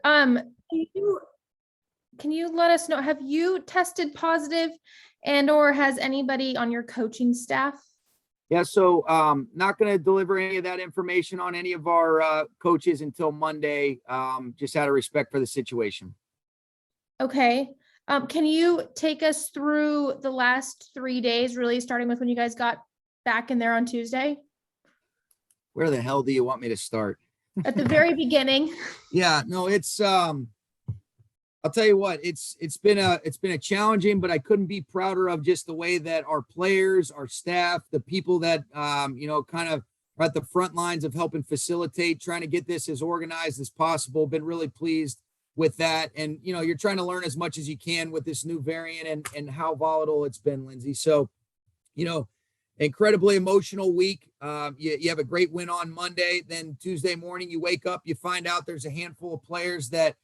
Can you let us know, have you tested positive and or has anybody on your coaching staff? Yeah, so not going to deliver any of that information on any of our coaches until Monday, just out of respect for the situation. Okay. Can you take us through the last 3 days, really starting with when you guys got back in there on Tuesday? Where the hell do you want me to start? At the very beginning. Yeah, no, it's I'll tell you what, it's been a challenging, but I couldn't be prouder of just the way that our players, our staff, the people that kind of are at the front lines of helping facilitate, trying to get this as organized as possible. Been really pleased with that. And you're trying to learn as much as you can with this new variant and how volatile it's been, Lindsay. So, incredibly emotional week. You have a great win on Monday. Then Tuesday morning, you wake up, you find out there's a handful of players that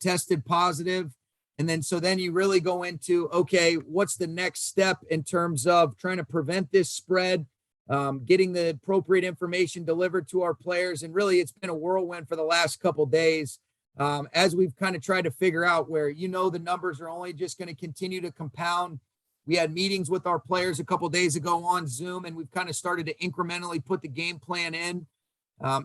tested positive. And then you really go into, okay, what's the next step in terms of trying to prevent this spread, getting the appropriate information delivered to our players. And really, it's been a whirlwind for the last couple of days as we've kind of tried to figure out where, the numbers are only just going to continue to compound. We had meetings with our players a couple of days ago on Zoom, and we've kind of started to incrementally put the game plan in.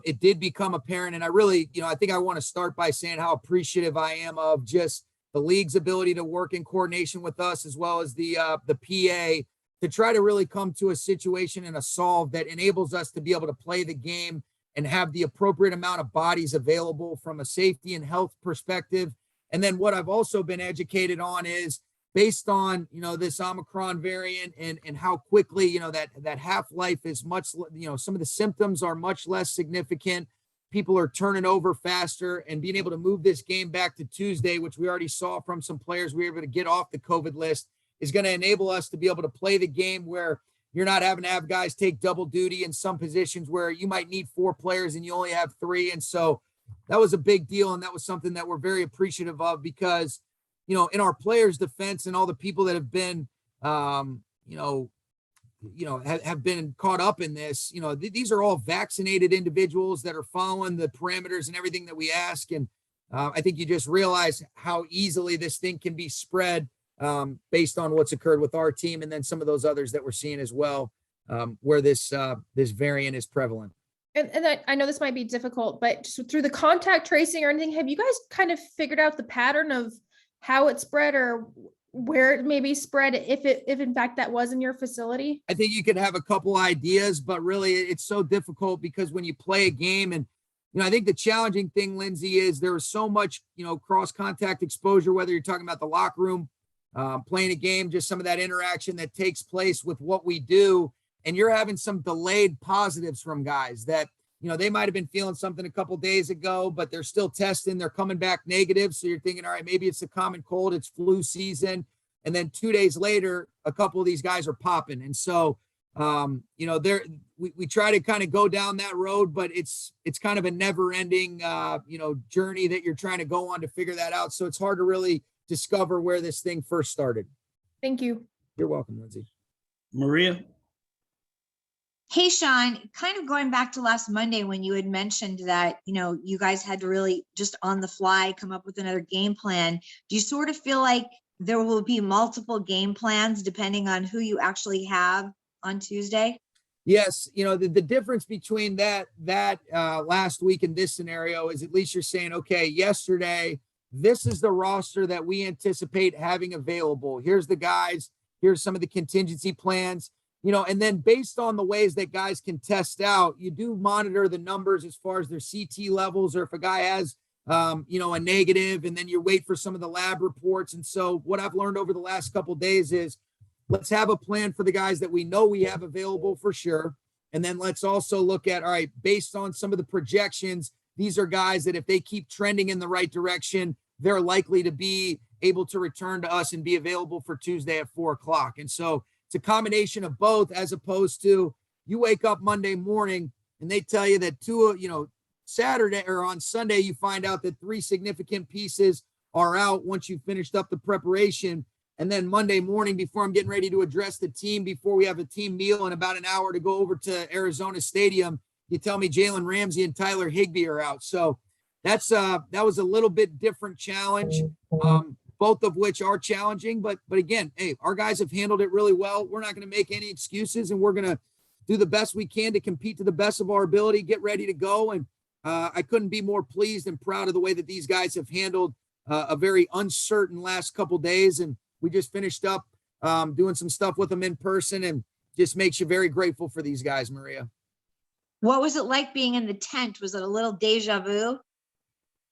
It did become apparent, and I really, I think I want to start by saying how appreciative I am of just the league's ability to work in coordination with us, as well as the PA, to try to really come to a situation and a solve that enables us to be able to play the game and have the appropriate amount of bodies available from a safety and health perspective. And then what I've also been educated on is, based on, this Omicron variant and how quickly, that half-life is much, some of the symptoms are much less significant. People are turning over faster, and being able to move this game back to Tuesday, which we already saw from some players we were able to get off the COVID list, is going to enable us to be able to play the game where you're not having to have guys take double duty in some positions where you might need 4 players and you only have 3. And so that was a big deal. And that was something that we're very appreciative of, because in our players' defense and all the people that have been, have been caught up in this, these are all vaccinated individuals that are following the parameters and everything that we ask. And I think you just realize how easily this thing can be spread based on what's occurred with our team, and then some of those others that we're seeing as well, where this variant is prevalent. And I know this might be difficult, but just through the contact tracing or anything, have you guys kind of figured out the pattern of how it spread or where it maybe spread, if in fact that was in your facility? I think you could have a couple ideas, but really it's so difficult because when you play a game, and I think the challenging thing, Lindsay, is there is so much cross contact exposure, whether you're talking about the locker room, playing a game, just some of that interaction that takes place with what we do, and you're having some delayed positives from guys that they might have been feeling something a couple days ago, but they're still testing. They're coming back negative. So you're thinking, all right, maybe it's a common cold, it's flu season. And then 2 days later, a couple of these guys are popping. And so, we try to kind of go down that road, but it's kind of a never ending, journey that you're trying to go on to figure that out. So it's hard to really discover where this thing first started. Thank you. You're welcome, Lindsay. Maria. Hey, Sean, kind of going back to last Monday when you had mentioned that, you guys had to really just on the fly come up with another game plan. Do you sort of feel like there will be multiple game plans depending on who you actually have on Tuesday? Yes. The difference between that last week and this scenario is at least you're saying, okay, yesterday, this is the roster that we anticipate having available. Here's the guys. Here's some of the contingency plans. And then based on the ways that guys can test out, you do monitor the numbers as far as their CT levels, or if a guy has, a negative, and then you wait for some of the lab reports. And so what I've learned over the last couple of days is, let's have a plan for the guys that we know we have available for sure. And then let's also look at, all right, based on some of the projections, these are guys that if they keep trending in the right direction, they're likely to be able to return to us and be available for Tuesday at 4:00. And so it's a combination of both, as opposed to you wake up Monday morning and they tell you that Saturday or on Sunday, you find out that 3 significant pieces are out once you've finished up the preparation. And then Monday morning, before I'm getting ready to address the team, before we have a team meal in about an hour to go over to Arizona Stadium, you tell me Jalen Ramsey and Tyler Higbee are out. So that was a little bit different challenge. Both of which are challenging, but again, hey, our guys have handled it really well. We're not going to make any excuses, and we're going to do the best we can to compete to the best of our ability, get ready to go. And I couldn't be more pleased and proud of the way that these guys have handled a very uncertain last couple days. And we just finished up doing some stuff with them in person, and just makes you very grateful for these guys, Maria. What was it like being in the tent? Was it a little deja vu?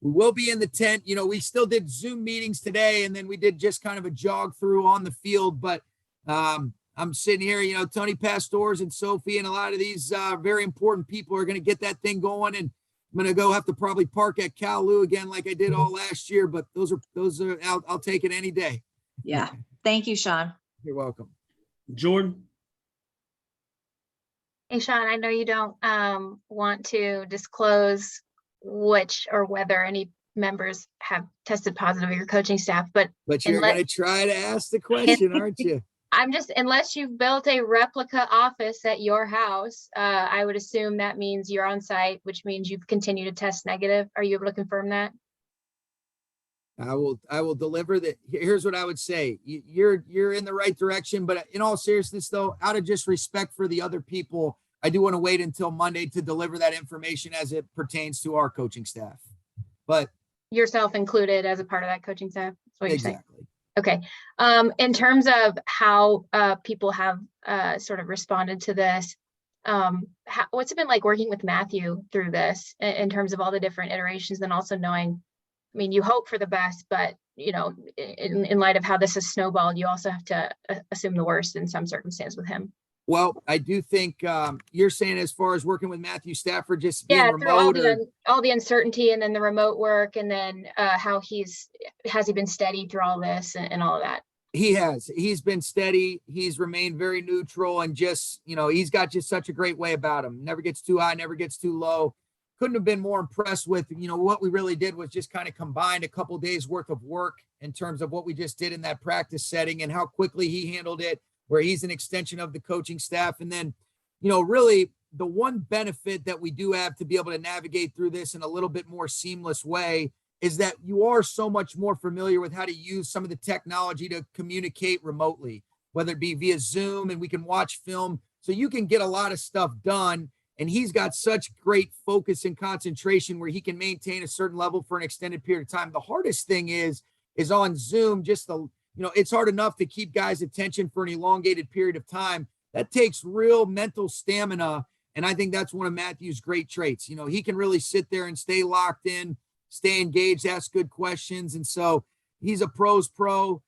We will be in the tent. You know, we still did Zoom meetings today, and then we did just kind of a jog through on the field. But I'm sitting here, you know, Tony Pastors and Sophie and a lot of these very important people are going to get that thing going. And I'm going to go have to probably park at Kowloon again like I did all last year. But those are I'll take it any day. Yeah. Thank you, Sean. You're welcome. Jordan? Hey, Sean, I know you don't want to disclose which or whether any members have tested positive of your coaching staff, but you're going to try to ask the question, aren't you? unless you've built a replica office at your house, I would assume that means you're on site, which means you've continued to test negative. Are you able to confirm that? I will deliver that. Here's what I would say. You're in the right direction, but in all seriousness though, out of just respect for the other people, I do want to wait until Monday to deliver that information as it pertains to our coaching staff. But Yourself included as a part of that coaching staff? That's what you're saying. Exactly. Okay. In terms of how people have sort of responded to this, what's it been like working with Matthew through this in terms of all the different iterations, and also knowing, I mean, you hope for the best, but you know, in light of how this has snowballed, you also have to assume the worst in some circumstance with him. Well, I do think you're saying as far as working with Matthew Stafford, just being through remote, all the uncertainty, and then the remote work, and then how has he been steady through all this and all of that? He's been steady. He's remained very neutral, and just, you know, he's got just such a great way about him. Never gets too high, never gets too low. Couldn't have been more impressed with, you know, what we really did was just kind of combined a couple days worth of work in terms of what we just did in that practice setting and how quickly he handled it, where he's an extension of the coaching staff. And then, you know, really the one benefit that we do have to be able to navigate through this in a little bit more seamless way is that you are so much more familiar with how to use some of the technology to communicate remotely, whether it be via Zoom, and we can watch film. So you can get a lot of stuff done. And he's got such great focus and concentration where he can maintain a certain level for an extended period of time. The hardest thing is on Zoom, it's hard enough to keep guys' attention for an elongated period of time. That takes real mental stamina. And I think that's one of Matthew's great traits. You know, he can really sit there and stay locked in, stay engaged, ask good questions. And so he's a pro's pro.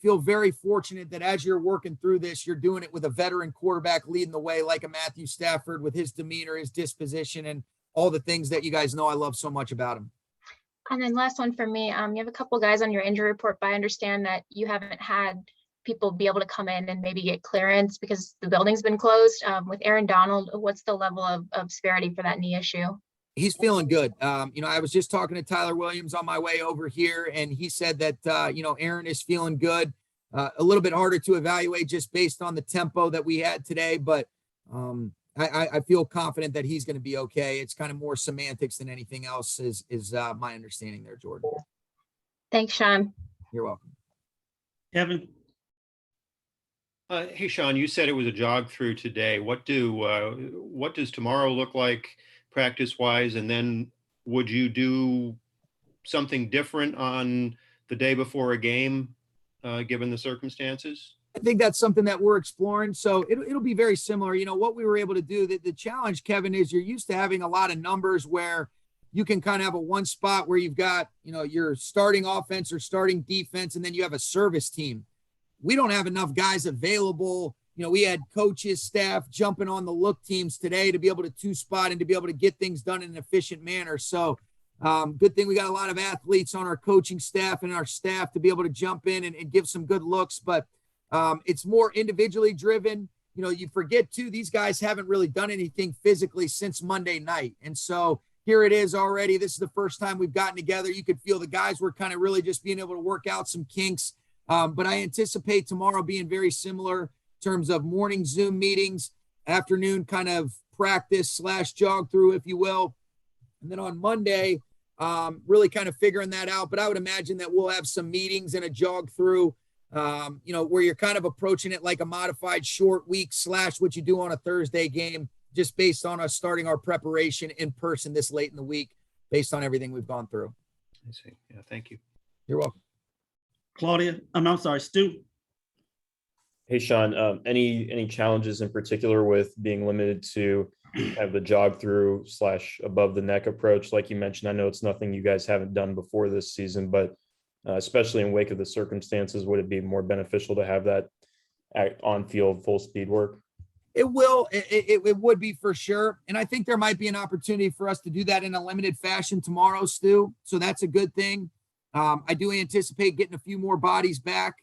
Feel very fortunate that as you're working through this, you're doing it with a veteran quarterback leading the way, like a Matthew Stafford, with his demeanor, his disposition, and all the things that you guys know I love so much about him. And then last one for me, you have a couple guys on your injury report, but I understand that you haven't had people be able to come in and maybe get clearance because the building's been closed. With Aaron Donald, what's the level of severity for that knee issue? He's feeling good. I was just talking to Tyler Williams on my way over here, and he said that, Aaron is feeling good. A little bit harder to evaluate just based on the tempo that we had today, but I feel confident that he's going to be okay. It's kind of more semantics than anything else is my understanding there, Jordan. Thanks, Sean. You're welcome. Kevin? Hey, Sean, you said it was a jog through today. What does tomorrow look like practice-wise? And then would you do something different on the day before a game, given the circumstances? I think that's something that we're exploring. So it'll be very similar. You know, what we were able to do, the challenge, Kevin, is you're used to having a lot of numbers where you can kind of have a one spot where you've got, your starting offense or starting defense, and then you have a service team. We don't have enough guys available. We had coaches, staff jumping on the look teams today to be able to two spot and to be able to get things done in an efficient manner. So good thing we got a lot of athletes on our coaching staff and our staff to be able to jump in and give some good looks, but it's more individually driven. You forget too, these guys haven't really done anything physically since Monday night. And so here it is already. This is the first time we've gotten together. You could feel the guys were kind of really just being able to work out some kinks. But I anticipate tomorrow being very similar in terms of morning Zoom meetings, afternoon kind of practice / jog through, if you will. And then on Monday, really kind of figuring that out. But I would imagine that we'll have some meetings and a jog through, where you're kind of approaching it like a modified short week / what you do on a Thursday game, just based on us starting our preparation in person this late in the week, based on everything we've gone through. I see. Yeah, thank you. You're welcome. Claudia, I'm sorry, Stu. Hey, Sean, any challenges in particular with being limited to kind of the jog through / above the neck approach? Like you mentioned, I know it's nothing you guys haven't done before this season, but especially in wake of the circumstances, would it be more beneficial to have that on-field full speed work? It will. It would be for sure. And I think there might be an opportunity for us to do that in a limited fashion tomorrow, Stu. So that's a good thing. I do anticipate getting a few more bodies back,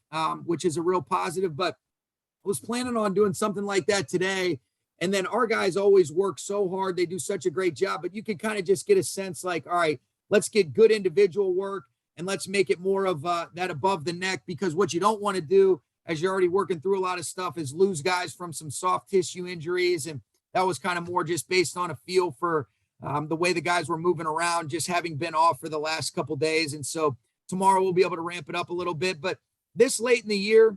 which is a real positive, but I was planning on doing something like that today. And then our guys always work so hard. They do such a great job, but you can kind of just get a sense like, all right, let's get good individual work and let's make it more of that above the neck, because what you don't want to do as you're already working through a lot of stuff is lose guys from some soft tissue injuries. And that was kind of more just based on a feel for the way the guys were moving around, just having been off for the last couple of days. And so tomorrow we'll be able to ramp it up a little bit, but this late in the year,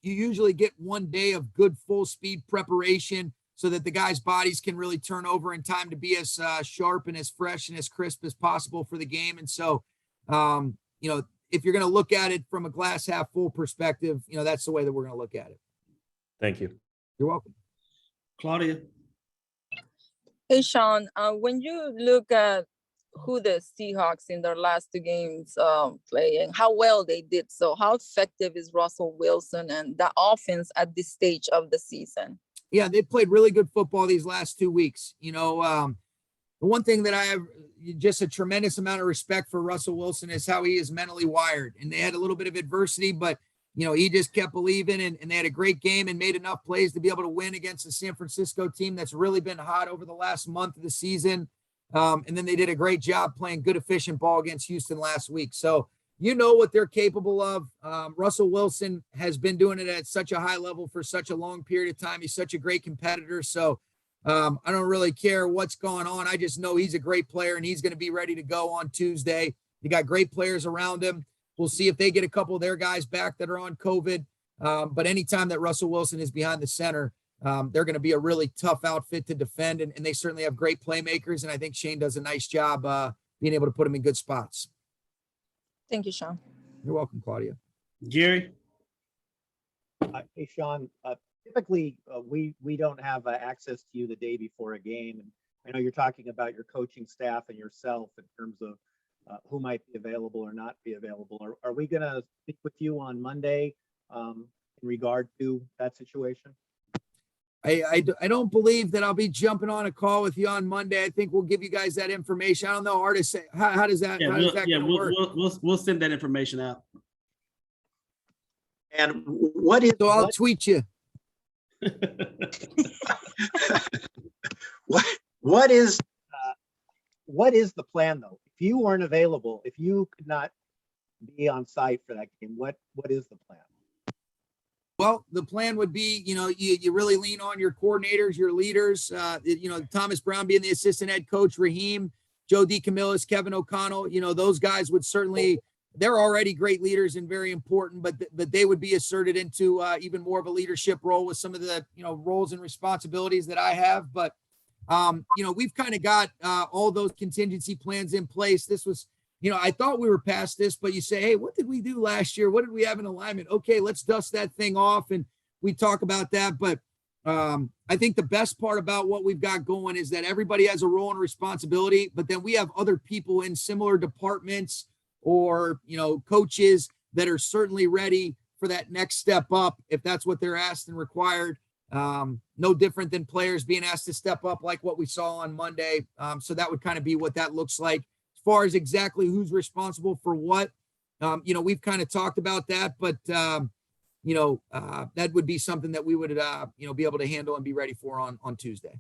you usually get 1 day of good full speed preparation so that the guys' bodies can really turn over in time to be as sharp and as fresh and as crisp as possible for the game. And so, if you're going to look at it from a glass half full perspective, that's the way that we're going to look at it. Thank you. You're welcome. Claudia. Hey, Sean, when you look at who the Seahawks in their last 2 games play and how well they did, so how effective is Russell Wilson and the offense at this stage of the season? Yeah, they played really good football these last 2 weeks. The one thing that I have just a tremendous amount of respect for Russell Wilson is how he is mentally wired. And they had a little bit of adversity, but he just kept believing, and they had a great game and made enough plays to be able to win against the San Francisco team that's really been hot over the last month of the season. And then they did a great job playing good, efficient ball against Houston last week. So what they're capable of. Russell Wilson has been doing it at such a high level for such a long period of time. He's such a great competitor. So I don't really care what's going on. I just know he's a great player and he's going to be ready to go on Tuesday. You got great players around him. We'll see if they get a couple of their guys back that are on COVID. But anytime that Russell Wilson is behind the center, they're going to be a really tough outfit to defend. And they certainly have great playmakers. And I think Shane does a nice job being able to put them in good spots. Thank you, Sean. You're welcome, Claudia. Gary. Hey, Sean, typically we don't have access to you the day before a game. And I know you're talking about your coaching staff and yourself in terms of who might be available or not be available. Are we going to speak with you on Monday in regard to that situation? I don't believe that I'll be jumping on a call with you on Monday. I think we'll give you guys that information. I don't know, artists. How does that? We'll send that information out. And what is? So I'll tweet you. What is the plan though? If you weren't available, if you could not be on site for that game, what is the plan? Well, the plan would be, you really lean on your coordinators, your leaders, Thomas Brown being the assistant head coach, Raheem, Joe DeCamillis, Kevin O'Connell, those guys would certainly, they're already great leaders and very important, but they would be asserted into even more of a leadership role with some of the, roles and responsibilities that I have. But, we've kind of got all those contingency plans in place. This was, I thought we were past this, but you say, hey, what did we do last year? What did we have in alignment? Okay, let's dust that thing off and we talk about that. But I think the best part about what we've got going is that everybody has a role and responsibility, but then we have other people in similar departments or, coaches that are certainly ready for that next step up if that's what they're asked and required. No different than players being asked to step up like what we saw on Monday. So that would kind of be what that looks like. As far as exactly who's responsible for what, we've kind of talked about that, but, that would be something that we would, be able to handle and be ready for on Tuesday.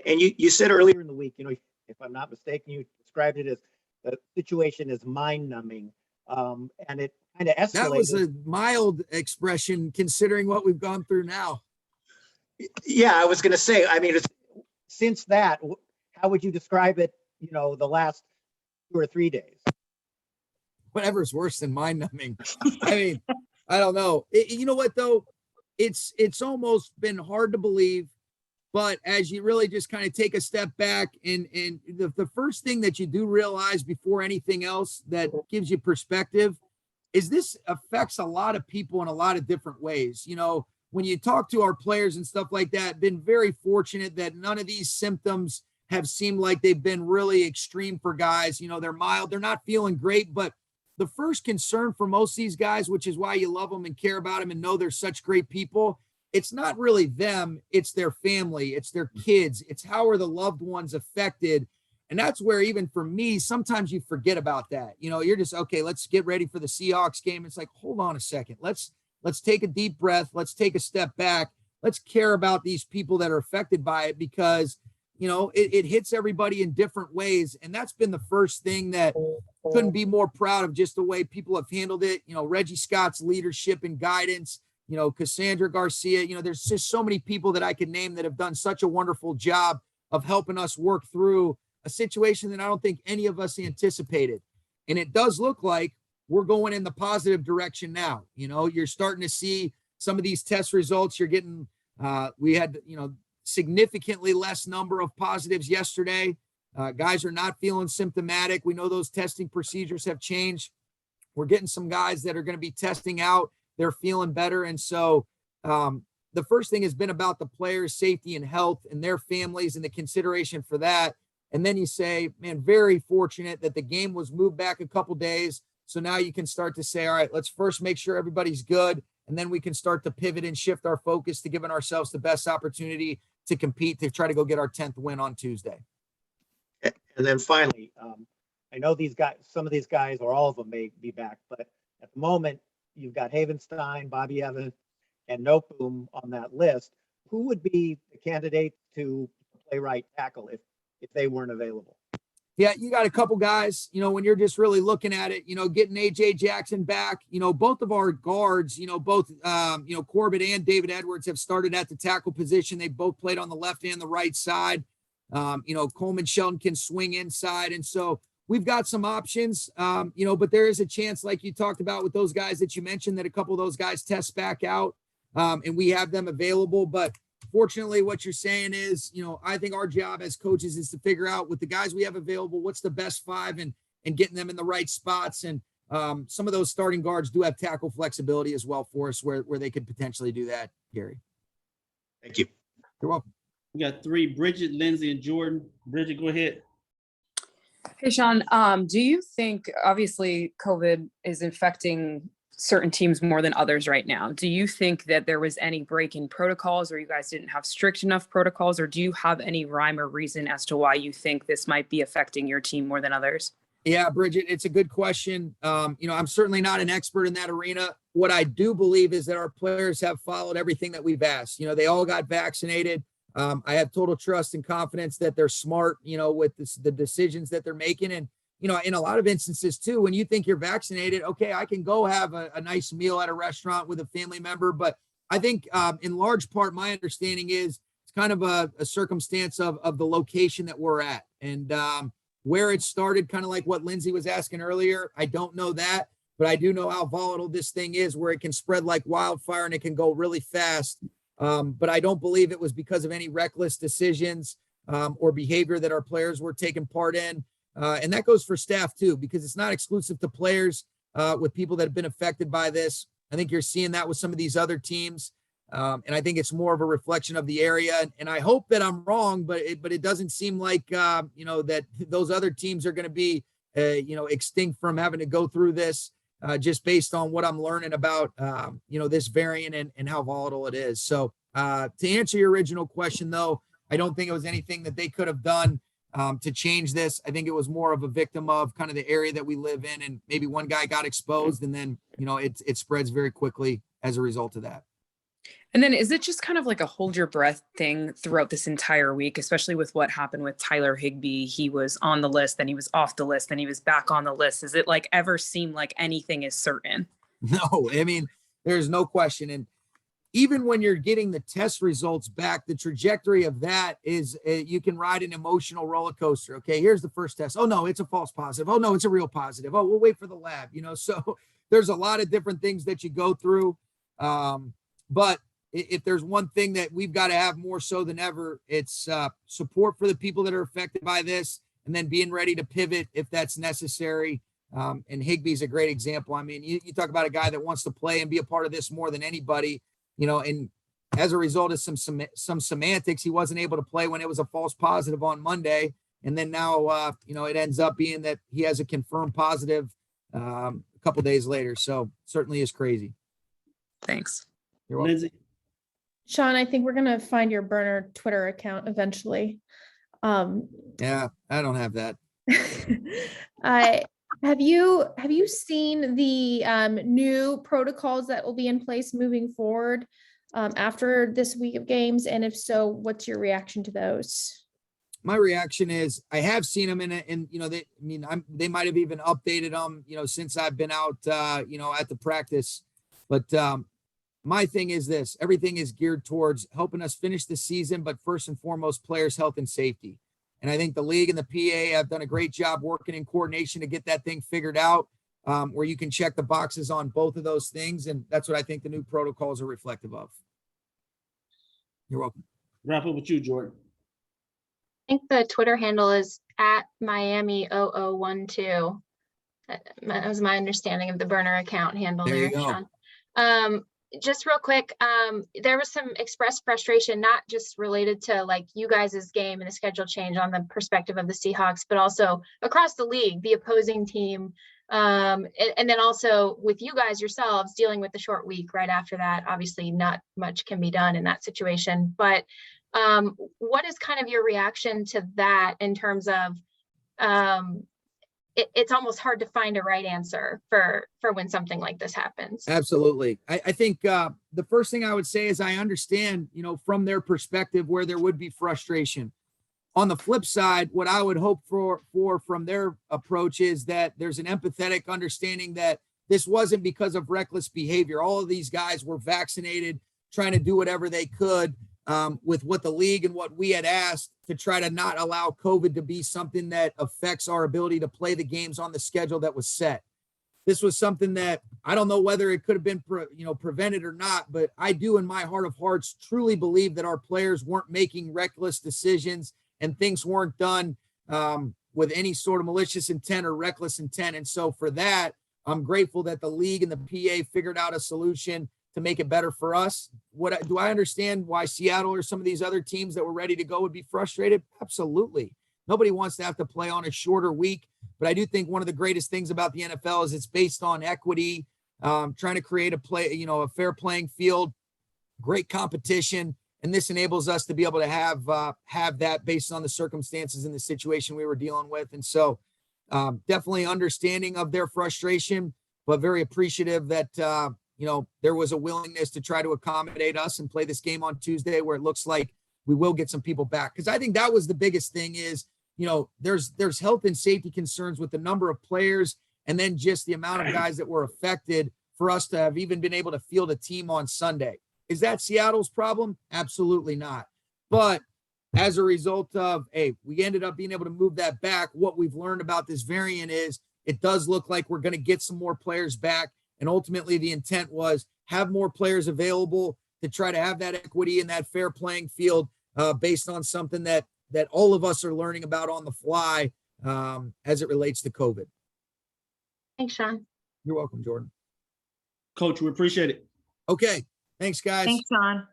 And you said earlier in the week, if I'm not mistaken, you described it as the situation is mind numbing. And it kind of escalated. That was a mild expression considering what we've gone through now. Yeah, I was going to say, since that, how would you describe it? The last 2 or 3 days? Whatever's worse than mind numbing. I mean, I don't know. You know what though? It's almost been hard to believe, but as you really just kind of take a step back and the first thing that you do realize before anything else that gives you perspective is this affects a lot of people in a lot of different ways. You know, when you talk to our players and stuff like that, been very fortunate that none of these symptoms have seemed like they've been really extreme for guys. You know, they're mild, they're not feeling great, but the first concern for most of these guys, which is why you love them and care about them and know they're such great people, it's not really them, it's their family, it's their kids, it's how are the loved ones affected. And that's where even for me, sometimes you forget about that. You know, you're just, okay, let's get ready for the Seahawks game. It's like, hold on a second. Let's take a deep breath. Let's take a step back. Let's care about these people that are affected by it because, you know, it hits everybody in different ways. And that's been the first thing that couldn't be more proud of, just the way people have handled it. You know, Reggie Scott's leadership and guidance, you know, Cassandra Garcia, you know, there's just so many people that I could name that have done such a wonderful job of helping us work through a situation that I don't think any of us anticipated. And it does look like we're going in the positive direction now. You know, you're starting to see some of these test results. You're getting, we had, you know, significantly less number of positives yesterday. Guys are not feeling symptomatic. We know those testing procedures have changed. We're getting some guys that are going to be testing out. They're feeling better. And so the first thing has been about the players' safety and health and their families and the consideration for that. And then you say, man, very fortunate that the game was moved back a couple days. So now you can start to say, all right, let's first make sure everybody's good. And then we can start to pivot and shift our focus to giving ourselves the best opportunity to compete, to try to go get our 10th win on Tuesday. And then finally, I know these guys, some of these guys or all of them may be back, but at the moment you've got Havenstein, Bobby Evans, and Nopum on that list. Who would be the candidate to play right tackle if they weren't available? Yeah, you got a couple guys, you know, when you're just really looking at it, you know, getting AJ Jackson back, you know, both of our guards, you know, both, you know, Corbett and David Edwards have started at the tackle position. They both played on the left and the right side. You know, Coleman Shelton can swing inside. And so we've got some options, you know, but there is a chance, like you talked about with those guys that you mentioned, that a couple of those guys test back out and we have them available. But fortunately, what you're saying is, you know, I think our job as coaches is to figure out with the guys we have available, what's the best five and getting them in the right spots. And some of those starting guards do have tackle flexibility as well for us where they could potentially do that, Gary. Thank you. You're welcome. We got three: Bridget, Lindsay, and Jordan. Bridget, go ahead. Hey, Sean, do you think obviously COVID is infecting certain teams more than others right now? Do you think that there was any break in protocols or you guys didn't have strict enough protocols, or do you have any rhyme or reason as to why you think this might be affecting your team more than others? Yeah, Bridget, it's a good question. You know, I'm certainly not an expert in that arena. What I do believe is that our players have followed everything that we've asked. You know, they all got vaccinated. I have total trust and confidence that they're smart, you know, with the decisions that they're making. And, you know, in a lot of instances too, when you think you're vaccinated, okay, I can go have a nice meal at a restaurant with a family member. But I think in large part, my understanding is it's kind of a circumstance of the location that we're at and where it started, kind of like what Lindsay was asking earlier. I don't know that, but I do know how volatile this thing is, where it can spread like wildfire and it can go really fast. But I don't believe it was because of any reckless decisions or behavior that our players were taking part in. And that goes for staff too, because it's not exclusive to players with people that have been affected by this. I think you're seeing that with some of these other teams. And I think it's more of a reflection of the area. And I hope that I'm wrong, but it doesn't seem like, you know, that those other teams are going to be, you know, extinct from having to go through this. Just based on what I'm learning about, you know, this variant and how volatile it is. So to answer your original question, though, I don't think it was anything that they could have done to change this. I think it was more of a victim of kind of the area that we live in. And maybe one guy got exposed and then, you know, it spreads very quickly as a result of that. And then is it just kind of like a hold your breath thing throughout this entire week, especially with what happened with Tyler Higbee? He was on the list, then he was off the list, then he was back on the list. Does it like ever seem like anything is certain? No, I mean, there's no question. And even when you're getting the test results back, the trajectory of that is you can ride an emotional roller coaster. Okay, here's the first test. Oh no, it's a false positive. Oh no, it's a real positive. Oh, we'll wait for the lab. So there's a lot of different things that you go through. But if there's one thing that we've got to have more so than ever, it's support for the people that are affected by this, and then being ready to pivot if that's necessary. And Higbee's a great example. I mean, you talk about a guy that wants to play and be a part of this more than anybody. And as a result of some semantics, he wasn't able to play when it was a false positive on Monday. And then now, it ends up being that he has a confirmed positive a couple days later. So certainly is crazy. Thanks. You're welcome. Lindsay, Sean, I think we're gonna find your burner Twitter account eventually. Yeah, I don't have that. Have you seen the new protocols that will be in place moving forward after this week of games? And if so, what's your reaction to those? My reaction is I have seen them they might have even updated them, since I've been out, at the practice. But my thing is this: everything is geared towards helping us finish the season, but first and foremost, players' health and safety. And I think the league and the PA have done a great job working in coordination to get that thing figured out, where you can check the boxes on both of those things. And that's what I think the new protocols are reflective of. You're welcome. wrap up with you, Jordan. I think the Twitter handle is at Miami0012. That was my understanding of the burner account handle There you there, go. Sean. Just real quick, there was some expressed frustration, not just related to like you guys' game and the schedule change on the perspective of the Seahawks, but also across the league, the opposing team. And then also with you guys yourselves dealing with the short week right after that. Obviously not much can be done in that situation, but what is kind of your reaction to that in terms of it's almost hard to find a right answer for when something like this happens? Absolutely. I think the first thing I would say is I understand, from their perspective where there would be frustration. On the flip side, what I would hope for from their approach is that there's an empathetic understanding that this wasn't because of reckless behavior. All of these guys were vaccinated, trying to do whatever they could with what the league and what we had asked to try to not allow COVID to be something that affects our ability to play the games on the schedule that was set. This was something that I don't know whether it could have been, prevented or not, but I do in my heart of hearts truly believe that our players weren't making reckless decisions and things weren't done with any sort of malicious intent or reckless intent. And so for that, I'm grateful that the league and the PA figured out a solution to make it better for us. Do I understand why Seattle or some of these other teams that were ready to go would be frustrated? Absolutely. Nobody wants to have to play on a shorter week, but I do think one of the greatest things about the NFL is it's based on equity, trying to create a fair playing field, great competition. And this enables us to be able to have that based on the circumstances and the situation we were dealing with. And so definitely understanding of their frustration, but very appreciative that, there was a willingness to try to accommodate us and play this game on Tuesday where it looks like we will get some people back. Because I think that was the biggest thing is, there's health and safety concerns with the number of players and then just the amount of guys that were affected for us to have even been able to field a team on Sunday. Is that Seattle's problem? Absolutely not. But as a result of, we ended up being able to move that back. What we've learned about this variant is it does look like we're going to get some more players back. And ultimately the intent was have more players available to try to have that equity in that fair playing field based on something that all of us are learning about on the fly as it relates to COVID. Thanks, Sean. You're welcome, Jordan. Coach, we appreciate it. Okay. Thanks, guys. Thanks, Sean.